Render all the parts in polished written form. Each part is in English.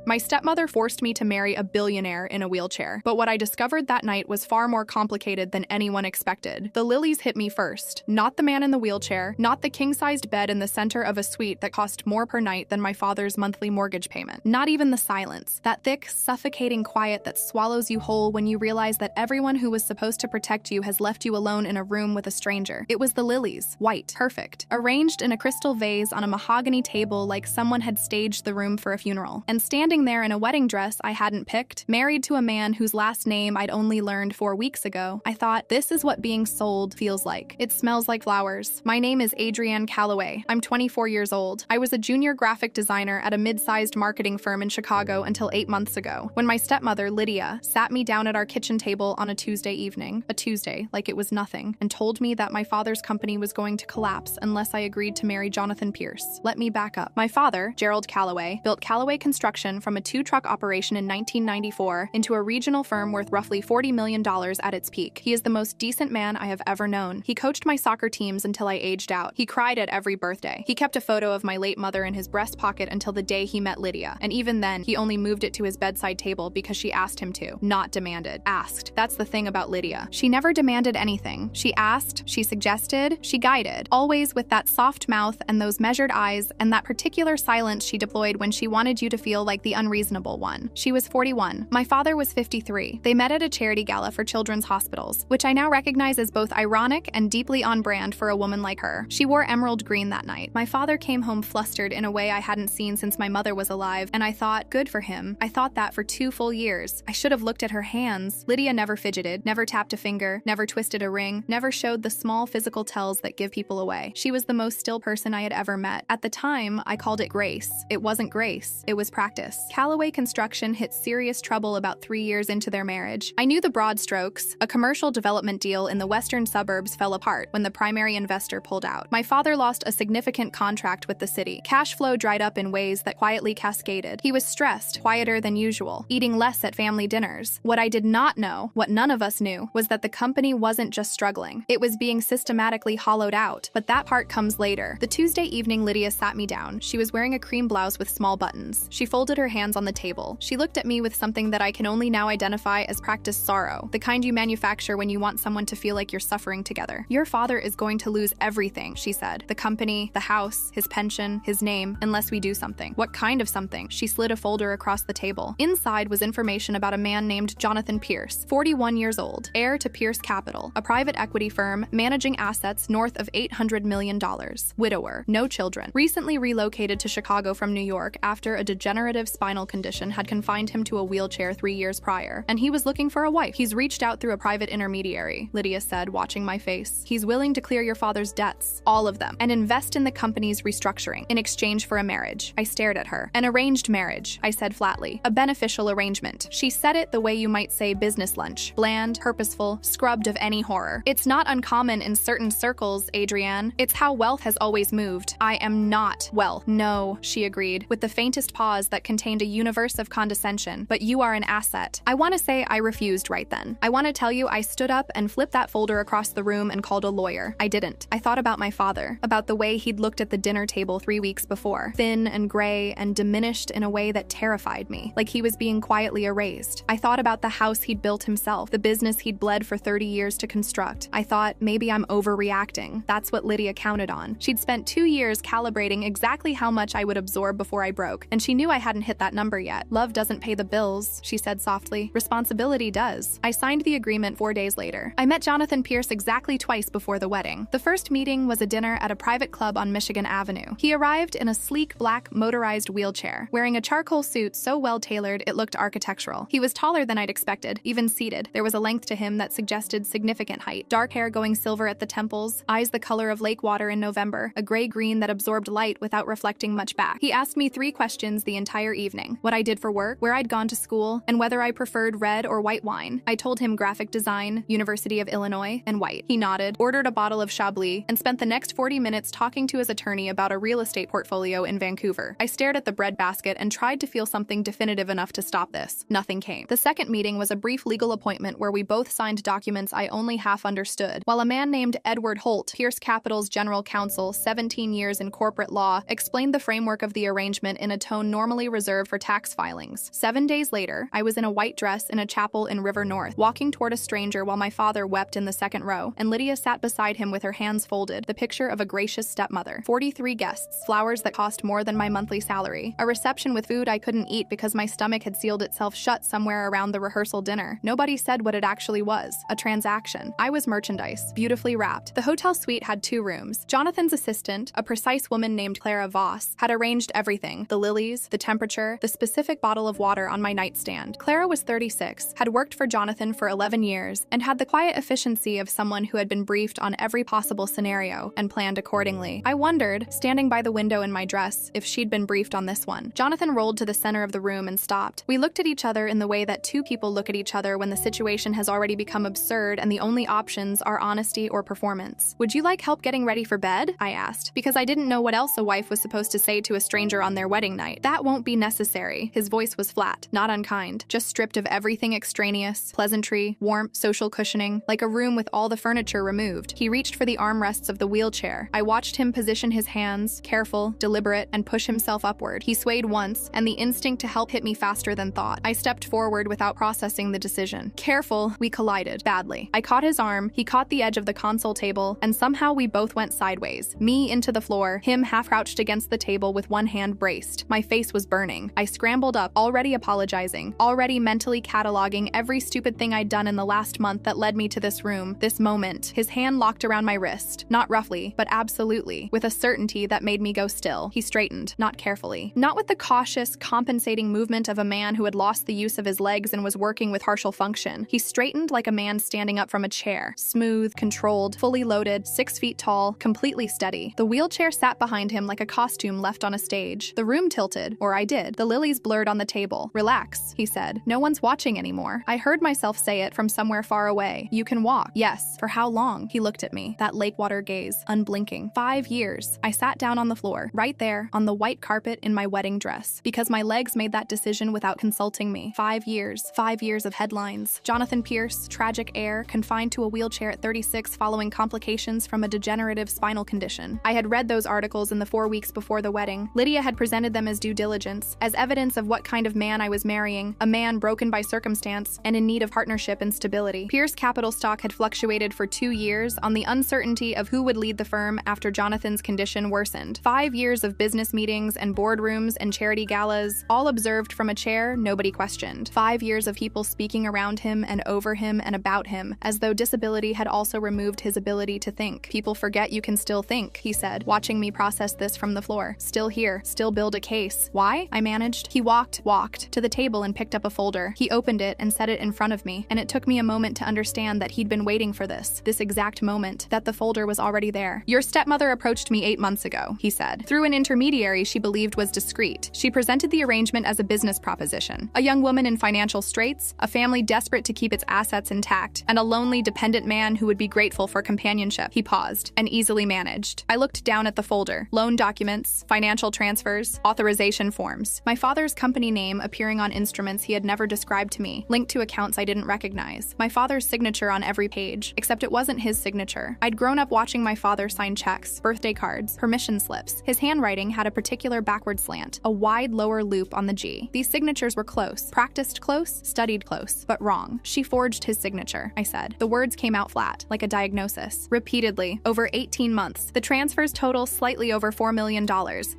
My stepmother forced me to marry a billionaire in a wheelchair, but what I discovered that night was far more complicated than anyone expected. The lilies hit me first. Not the man in the wheelchair, not the king-sized bed in the center of a suite that cost more per night than my father's monthly mortgage payment. Not even the silence, that thick, suffocating quiet that swallows you whole when you realize that everyone who was supposed to protect you has left you alone in a room with a stranger. It was the lilies, white, perfect, arranged in a crystal vase on a mahogany table like someone had staged the room for a funeral. And standing there in a wedding dress I hadn't picked, married to a man whose last name I'd only learned 4 weeks ago, I thought, this is what being sold feels like. It smells like flowers. My name is Adrienne Calloway. I'm 24 years old. I was a junior graphic designer at a mid-sized marketing firm in Chicago until 8 months ago, when my stepmother, Lydia, sat me down at our kitchen table on a Tuesday evening, a Tuesday like it was nothing, and told me that my father's company was going to collapse unless I agreed to marry Jonathan Pierce. Let me back up. My father, Gerald Calloway, built Calloway Construction from a 2-truck operation in 1994 into a regional firm worth roughly $40 million at its peak. He is the most decent man I have ever known. He coached my soccer teams until I aged out. He cried at every birthday. He kept a photo of my late mother in his breast pocket until the day he met Lydia, and even then, he only moved it to his bedside table because she asked him to, not demanded. Asked. That's the thing about Lydia. She never demanded anything. She asked, she suggested, she guided, always with that soft mouth and those measured eyes and that particular silence she deployed when she wanted you to feel like the unreasonable one. She was 41. My father was 53. They met at a charity gala for children's hospitals, which I now recognize as both ironic and deeply on brand for a woman like her. She wore emerald green that night. My father came home flustered in a way I hadn't seen since my mother was alive, and I thought, good for him. I thought that for 2 full years. I should have looked at her hands. Lydia never fidgeted, never tapped a finger, never twisted a ring, never showed the small physical tells that give people away. She was the most still person I had ever met. At the time, I called it grace. It wasn't grace. It was practice. Calloway Construction hit serious trouble about 3 years into their marriage. I knew the broad strokes. A commercial development deal in the western suburbs fell apart when the primary investor pulled out. My father lost a significant contract with the city. Cash flow dried up in ways that quietly cascaded. He was stressed, quieter than usual, eating less at family dinners. What I did not know, what none of us knew, was that the company wasn't just struggling. It was being systematically hollowed out. But that part comes later. The Tuesday evening, Lydia sat me down. She was wearing a cream blouse with small buttons. She folded her hands on the table. She looked at me with something that I can only now identify as practiced sorrow, the kind you manufacture when you want someone to feel like you're suffering together. Your father is going to lose everything, she said. The company, the house, his pension, his name, unless we do something. What kind of something? She slid a folder across the table. Inside was information about a man named Jonathan Pierce, 41 years old, heir to Pierce Capital, a private equity firm managing assets north of $800 million. Widower, no children. Recently relocated to Chicago from New York after a degenerative spinal condition had confined him to a wheelchair 3 years prior, and he was looking for a wife. He's reached out through a private intermediary, Lydia said, watching my face. He's willing to clear your father's debts, all of them, and invest in the company's restructuring in exchange for a marriage. I stared at her. An arranged marriage, I said flatly. A beneficial arrangement. She said it the way you might say business lunch. Bland, purposeful, scrubbed of any horror. It's not uncommon in certain circles, Adrienne. It's how wealth has always moved. I am not well. No, she agreed, with the faintest pause that contained a universe of condescension. But you are an asset. I want to say I refused right then. I want to tell you I stood up and flipped that folder across the room and called a lawyer. I didn't. I thought about my father, about the way he'd looked at the dinner table 3 weeks before, thin and gray and diminished in a way that terrified me, like he was being quietly erased. I thought about the house he'd built himself, the business he'd bled for 30 years to construct. I thought, maybe I'm overreacting. That's what Lydia counted on. She'd spent 2 years calibrating exactly how much I would absorb before I broke, and she knew I hadn't hit that number yet. Love doesn't pay the bills, she said softly. Responsibility does. I signed the agreement 4 days later. I met Jonathan Pierce exactly twice before the wedding. The first meeting was a dinner at a private club on Michigan Avenue. He arrived in a sleek black motorized wheelchair, wearing a charcoal suit so well-tailored it looked architectural. He was taller than I'd expected, even seated. There was a length to him that suggested significant height. Dark hair going silver at the temples, eyes the color of lake water in November, a gray-green that absorbed light without reflecting much back. He asked me 3 questions the entire evening: what I did for work, where I'd gone to school, and whether I preferred red or white wine. I told him graphic design, University of Illinois, and white. He nodded, ordered a bottle of Chablis, and spent the next 40 minutes talking to his attorney about a real estate portfolio in Vancouver. I stared at the breadbasket and tried to feel something definitive enough to stop this. Nothing came. The second meeting was a brief legal appointment where we both signed documents I only half understood, while a man named Edward Holt, Pierce Capital's general counsel, 17 years in corporate law, explained the framework of the arrangement in a tone normally reserved reserved for tax filings. 7 days later, I was in a white dress in a chapel in River North, walking toward a stranger while my father wept in the second row, and Lydia sat beside him with her hands folded, the picture of a gracious stepmother. 43 guests, flowers that cost more than my monthly salary, a reception with food I couldn't eat because my stomach had sealed itself shut somewhere around the rehearsal dinner. Nobody said what it actually was, a transaction. I was merchandise, beautifully wrapped. The hotel suite had 2 rooms. Jonathan's assistant, a precise woman named Clara Voss, had arranged everything: the lilies, the temperature, the specific bottle of water on my nightstand. Clara was 36, had worked for Jonathan for 11 years, and had the quiet efficiency of someone who had been briefed on every possible scenario and planned accordingly. I wondered, standing by the window in my dress, if she'd been briefed on this one. Jonathan rolled to the center of the room and stopped. We looked at each other in the way that 2 people look at each other when the situation has already become absurd and the only options are honesty or performance. "Would you like help getting ready for bed?" I asked, because I didn't know what else a wife was supposed to say to a stranger on their wedding night. "That won't be necessary." His voice was flat, not unkind, just stripped of everything extraneous, pleasantry, warmth, social cushioning, like a room with all the furniture removed. He reached for the armrests of the wheelchair. I watched him position his hands, careful, deliberate, and push himself upward. He swayed once, and the instinct to help hit me faster than thought. I stepped forward without processing the decision. Careful, we collided, badly. I caught his arm, he caught the edge of the console table, and somehow we both went sideways. Me into the floor, him half crouched against the table with one hand braced. My face was burning. I scrambled up, already apologizing, already mentally cataloging every stupid thing I'd done in the last month that led me to this room, this moment. His hand locked around my wrist, not roughly, but absolutely, with a certainty that made me go still. He straightened, not carefully, not with the cautious, compensating movement of a man who had lost the use of his legs and was working with partial function. He straightened like a man standing up from a chair, smooth, controlled, fully loaded, 6 feet tall, completely steady. The wheelchair sat behind him like a costume left on a stage. The room tilted, or I did. The lilies blurred on the table. "Relax," he said. "No one's watching anymore." I heard myself say it from somewhere far away. "You can walk." "Yes." "For how long?" He looked at me, that lakewater gaze, unblinking. 5 years. I sat down on the floor, right there, on the white carpet in my wedding dress, because my legs made that decision without consulting me. 5 years. 5 years of headlines. Jonathan Pierce, tragic heir, confined to a wheelchair at 36 following complications from a degenerative spinal condition. I had read those articles in the 4 weeks before the wedding. Lydia had presented them as due diligence, as evidence of what kind of man I was marrying, a man broken by circumstance and in need of partnership and stability. Pierce Capital stock had fluctuated for 2 years on the uncertainty of who would lead the firm after Jonathan's condition worsened. 5 years of business meetings and boardrooms and charity galas, all observed from a chair, nobody questioned. 5 years of people speaking around him and over him and about him, as though disability had also removed his ability to think. "People forget you can still think," he said, watching me process this from the floor. "Still here, still build a case." "Why?" I managed. He walked to the table and picked up a folder. He opened it and set it in front of me, and it took me a moment to understand that he'd been waiting for this exact moment, that the folder was already there. "Your stepmother approached me 8 months ago," he said, "through an intermediary she believed was discreet. She presented the arrangement as a business proposition. A young woman in financial straits, a family desperate to keep its assets intact, and a lonely, dependent man who would be grateful for companionship." He paused, and easily managed. I looked down at the folder. Loan documents, financial transfers, authorization forms. My father's company name appearing on instruments he had never described to me, linked to accounts I didn't recognize. My father's signature on every page, except it wasn't his signature. I'd grown up watching my father sign checks, birthday cards, permission slips. His handwriting had a particular backward slant, a wide lower loop on the G. These signatures were close, practiced close, studied close, but wrong. "She forged his signature," I said. The words came out flat, like a diagnosis. "Repeatedly, over 18 months. The transfers total slightly over $4 million,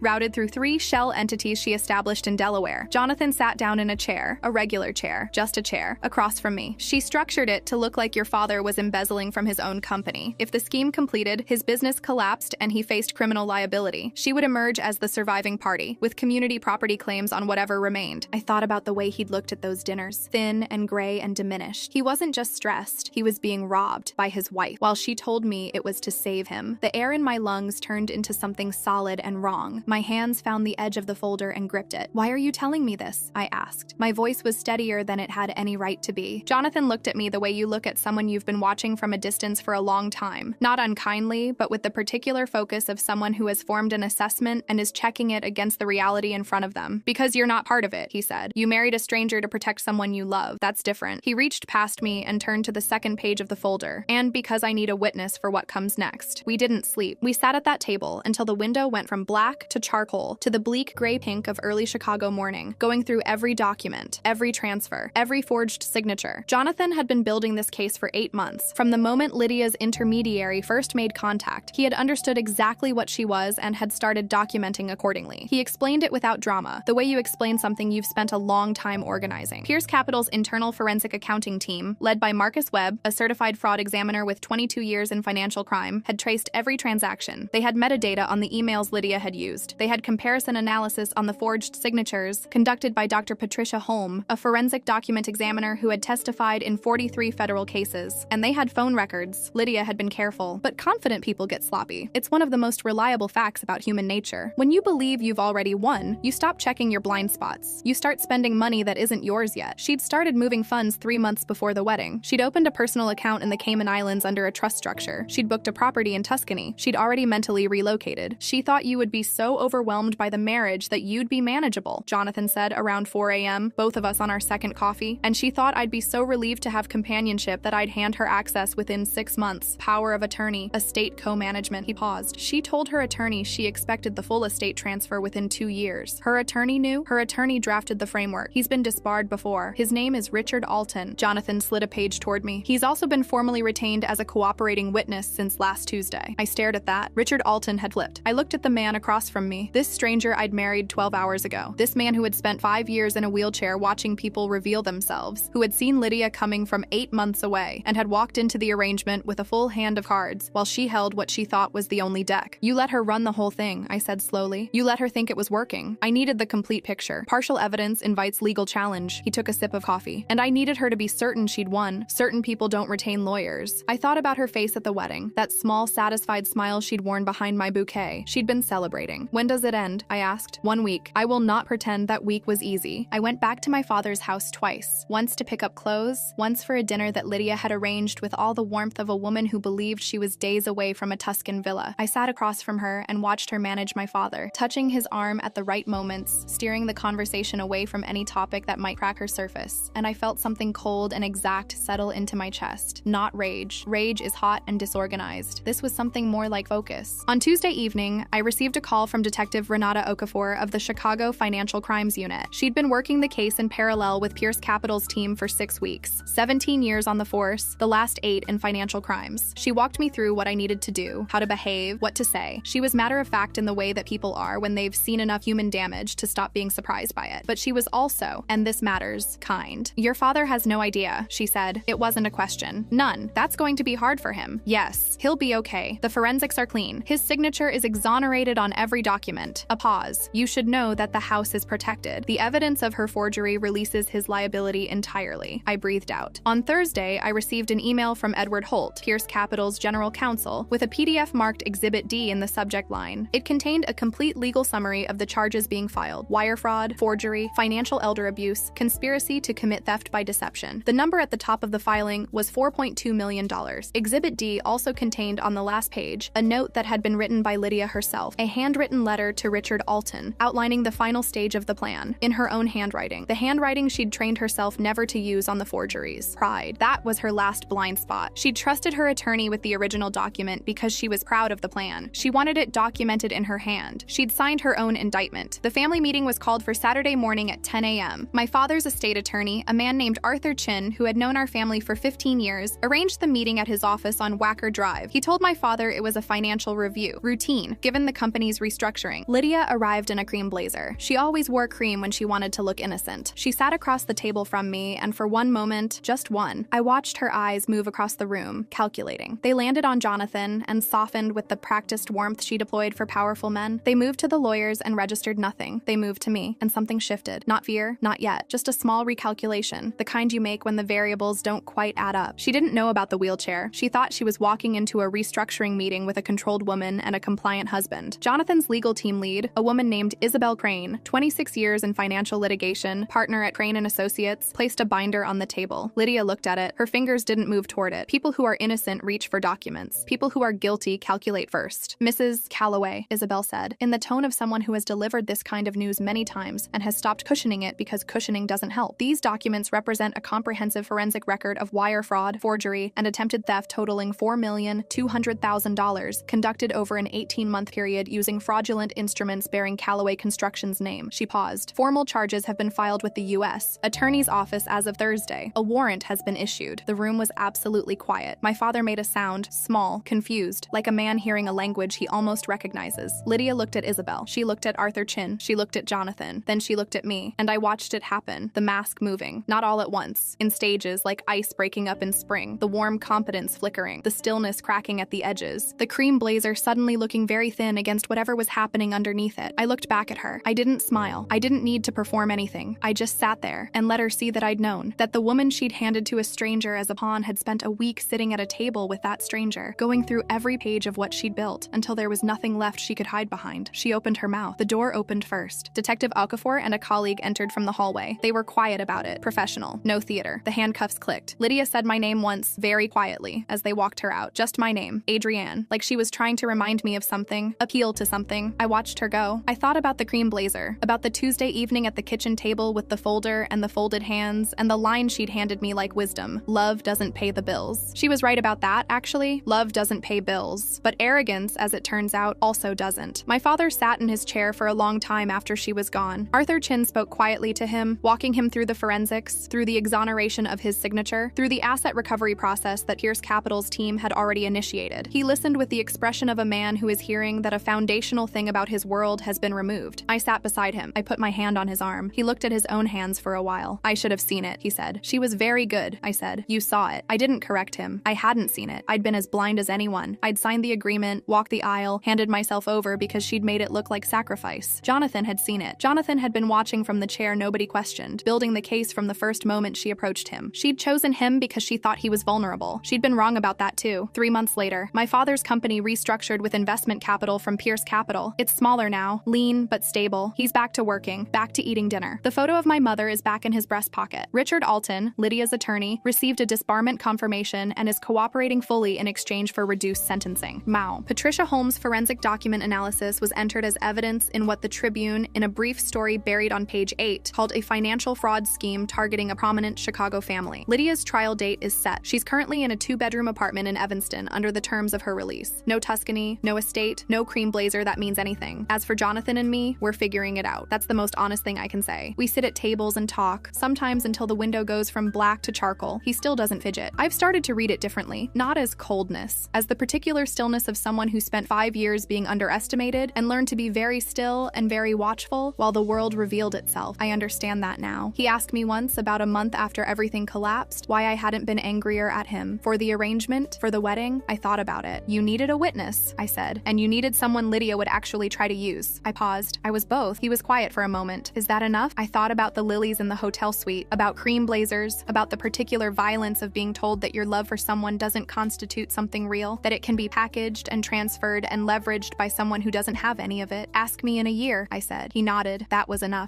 routed through 3 shell entities she established in Delaware." Jonathan sat down in a chair, a regular chair, just a chair, across from me. "She structured it to look like your father was embezzling from his own company. If the scheme completed, his business collapsed and he faced criminal liability. She would emerge as the surviving party, with community property claims on whatever remained." I thought about the way he'd looked at those dinners, thin and gray and diminished. He wasn't just stressed, he was being robbed by his wife, while she told me it was to save him. The air in my lungs turned into something solid and wrong. My hands found the edge of the folder and gripped it. "Why are you telling me this?" I asked. My voice was steadier than it had any right to be. Jonathan looked at me the way you look at someone you've been watching from a distance for a long time. Not unkindly, but with the particular focus of someone who has formed an assessment and is checking it against the reality in front of them. "Because you're not part of it," he said. "You married a stranger to protect someone you love. That's different." He reached past me and turned to the second page of the folder. "And because I need a witness for what comes next." We didn't sleep. We sat at that table until the window went from black to charcoal to the bleak gray pink of early early Chicago morning, going through every document, every transfer, every forged signature. Jonathan had been building this case for 8 months. From the moment Lydia's intermediary first made contact, he had understood exactly what she was and had started documenting accordingly. He explained it without drama, the way you explain something you've spent a long time organizing. Pierce Capital's internal forensic accounting team, led by Marcus Webb, a certified fraud examiner with 22 years in financial crime, had traced every transaction. They had metadata on the emails Lydia had used. They had comparison analysis on the forged signatures conducted by Dr. Patricia Holm, a forensic document examiner who had testified in 43 federal cases. And they had phone records. Lydia had been careful, but confident people get sloppy. It's one of the most reliable facts about human nature. When you believe you've already won, you stop checking your blind spots. You start spending money that isn't yours yet. She'd started moving funds 3 months before the wedding. She'd opened a personal account in the Cayman Islands under a trust structure. She'd booked a property in Tuscany. She'd already mentally relocated. She thought you would be so overwhelmed by the marriage that you'd be manageable, Jonathan said around 4 a.m., both of us on our second coffee. And she thought I'd be so relieved to have companionship that I'd hand her access within 6 months. Power of attorney, estate co-management. He paused. She told her attorney she expected the full estate transfer within 2 years. Her attorney knew? Her attorney drafted the framework. He's been disbarred before. His name is Richard Alton. Jonathan slid a page toward me. He's also been formally retained as a cooperating witness since last Tuesday. I stared at that. Richard Alton had flipped. I looked at the man across from me. This stranger I'd married 12 hours ago. This man who had spent 5 years in a wheelchair watching people reveal themselves, who had seen Lydia coming from 8 months away, and had walked into the arrangement with a full hand of cards, while she held what she thought was the only deck. You let her run the whole thing, I said slowly. You let her think it was working. I needed the complete picture. Partial evidence invites legal challenge. He took a sip of coffee. And I needed her to be certain she'd won. Certain people don't retain lawyers. I thought about her face at the wedding, that small, satisfied smile she'd worn behind my bouquet. She'd been celebrating. When does it end? I asked. 1 week. I will not pretend that week was easy. I went back to my father's house twice. Once to pick up clothes, once for a dinner that Lydia had arranged with all the warmth of a woman who believed she was days away from a Tuscan villa. I sat across from her and watched her manage my father, touching his arm at the right moments, steering the conversation away from any topic that might crack her surface. And I felt something cold and exact settle into my chest. Not rage. Rage is hot and disorganized. This was something more like focus. On Tuesday evening, I received a call from Detective Renata Okafor of the Chicago Financial Crimes Unit. She'd been working the case in parallel with Pierce Capital's team for 6 weeks. 17 years on the force, the last 8 in financial crimes. She walked me through what I needed to do, how to behave, what to say. She was matter-of-fact in the way that people are when they've seen enough human damage to stop being surprised by it. But she was also, and this matters, kind. Your father has no idea, she said. It wasn't a question. None. That's going to be hard for him. Yes, he'll be okay. The forensics are clean. His signature is exonerated on every document. A pause. You should know that the house is protected. The evidence of her forgery releases his liability entirely. I breathed out. On Thursday, I received an email from Edward Holt, Pierce Capital's general counsel, with a PDF marked Exhibit D in the subject line. It contained a complete legal summary of the charges being filed: wire fraud, forgery, financial elder abuse, conspiracy to commit theft by deception. The number at the top of the filing was $4.2 million. Exhibit D also contained on the last page a note that had been written by Lydia herself, a handwritten letter to Richard Alton, outlining the final stage of the plan, in her own handwriting, the handwriting she'd trained herself never to use on the forgeries. Pride. That was her last blind spot. She'd trusted her attorney with the original document because she was proud of the plan. She wanted it documented in her hand. She'd signed her own indictment. The family meeting was called for Saturday morning at 10 a.m. My father's estate attorney, a man named Arthur Chin, who had known our family for 15 years, arranged the meeting at his office on Wacker Drive. He told my father it was a financial review, routine, given the company's restructuring. Lydia arrived in a cream blazer. She always wore cream when she wanted to look innocent. She sat across the table from me, and for one moment, just one, I watched her eyes move across the room, calculating. They landed on Jonathan and softened with the practiced warmth she deployed for powerful men. They moved to the lawyers and registered nothing. They moved to me, and something shifted. Not fear, not yet. Just a small recalculation, the kind you make when the variables don't quite add up. She didn't know about the wheelchair. She thought she was walking into a restructuring meeting with a controlled woman and a compliant husband. Jonathan's legal team lead, a woman named Isabel Crane, 26 years in financial litigation, partner at Crane & Associates, placed a binder on the table. Lydia looked at it. Her fingers didn't move toward it. People who are innocent reach for documents. People who are guilty calculate first. Mrs. Calloway, Isabel said, in the tone of someone who has delivered this kind of news many times and has stopped cushioning it because cushioning doesn't help. These documents represent a comprehensive forensic record of wire fraud, forgery, and attempted theft totaling $4,200,000 conducted over an 18-month period using fraudulent instruments bearing Calloway Construction's Jonathan's name. She paused. Formal charges have been filed with the U.S. Attorney's Office as of Thursday. A warrant has been issued. The room was absolutely quiet. My father made a sound, small, confused, like a man hearing a language he almost recognizes. Lydia looked at Isabel. She looked at Arthur Chin. She looked at Jonathan. Then she looked at me, and I watched it happen. The mask moving. Not all at once. In stages, like ice breaking up in spring. The warm competence flickering. The stillness cracking at the edges. The cream blazer suddenly looking very thin against whatever was happening underneath it. I looked back at her. I didn't smile. I didn't need to perform anything. I just sat there and let her see that I'd known. That the woman she'd handed to a stranger as a pawn had spent a week sitting at a table with that stranger, going through every page of what she'd built, until there was nothing left she could hide behind. She opened her mouth. The door opened first. Detective Okafor and a colleague entered from the hallway. They were quiet about it. Professional. No theater. The handcuffs clicked. Lydia said my name once, very quietly, as they walked her out. Just my name. Adrienne. Like she was trying to remind me of something, appeal to something. I watched her go. I thought about the cream blazer, about the Tuesday evening at the kitchen table with the folder and the folded hands, and the line she'd handed me like wisdom. Love doesn't pay the bills. She was right about that, actually. Love doesn't pay bills. But arrogance, as it turns out, also doesn't. My father sat in his chair for a long time after she was gone. Arthur Chin spoke quietly to him, walking him through the forensics, through the exoneration of his signature, through the asset recovery process that Pierce Capital's team had already initiated. He listened with the expression of a man who is hearing that a foundational thing about his world has been removed. I sat beside him. I put my hand on his arm. He looked at his own hands for a while. I should have seen it, he said. She was very good, I said. You saw it. I didn't correct him. I hadn't seen it. I'd been as blind as anyone. I'd signed the agreement, walked the aisle, handed myself over because she'd made it look like sacrifice. Jonathan had seen it. Jonathan had been watching from the chair nobody questioned, building the case from the first moment she approached him. She'd chosen him because she thought he was vulnerable. She'd been wrong about that too. 3 months later, my father's company restructured with investment capital from Pierce Capital. It's smaller now, lean but stable. He's back to working, back to eating dinner. The photo of my mother is back in his breast pocket. Richard Alton, Lydia's attorney, received a disbarment confirmation and is cooperating fully in exchange for reduced sentencing. Mao. Patricia Holmes' forensic document analysis was entered as evidence in what the Tribune, in a brief story buried on page 8, called a financial fraud scheme targeting a prominent Chicago family. Lydia's trial date is set. She's currently in a 2-bedroom apartment in Evanston under the terms of her release. No Tuscany, no estate, no cream blazer that means anything. As for Jonathan and me, we're figuring it out. That's the most honest thing I can say. We sit at tables and talk, sometimes until the window goes from black to charcoal. He still doesn't fidget. I've started to read it differently, not as coldness, as the particular stillness of someone who spent 5 years being underestimated and learned to be very still and very watchful while the world revealed itself. I understand that now. He asked me once, about a month after everything collapsed, why I hadn't been angrier at him. For the arrangement, for the wedding, I thought about it. You needed a witness, I said, and you needed someone Lydia would actually try to use. I paused. I was both. He was quiet for a moment. Is that enough? I thought about the lilies in the hotel suite, about cream blazers, about the particular violence of being told that your love for someone doesn't constitute something real, that it can be packaged and transferred and leveraged by someone who doesn't have any of it. Ask me in a year, I said. He nodded. That was enough.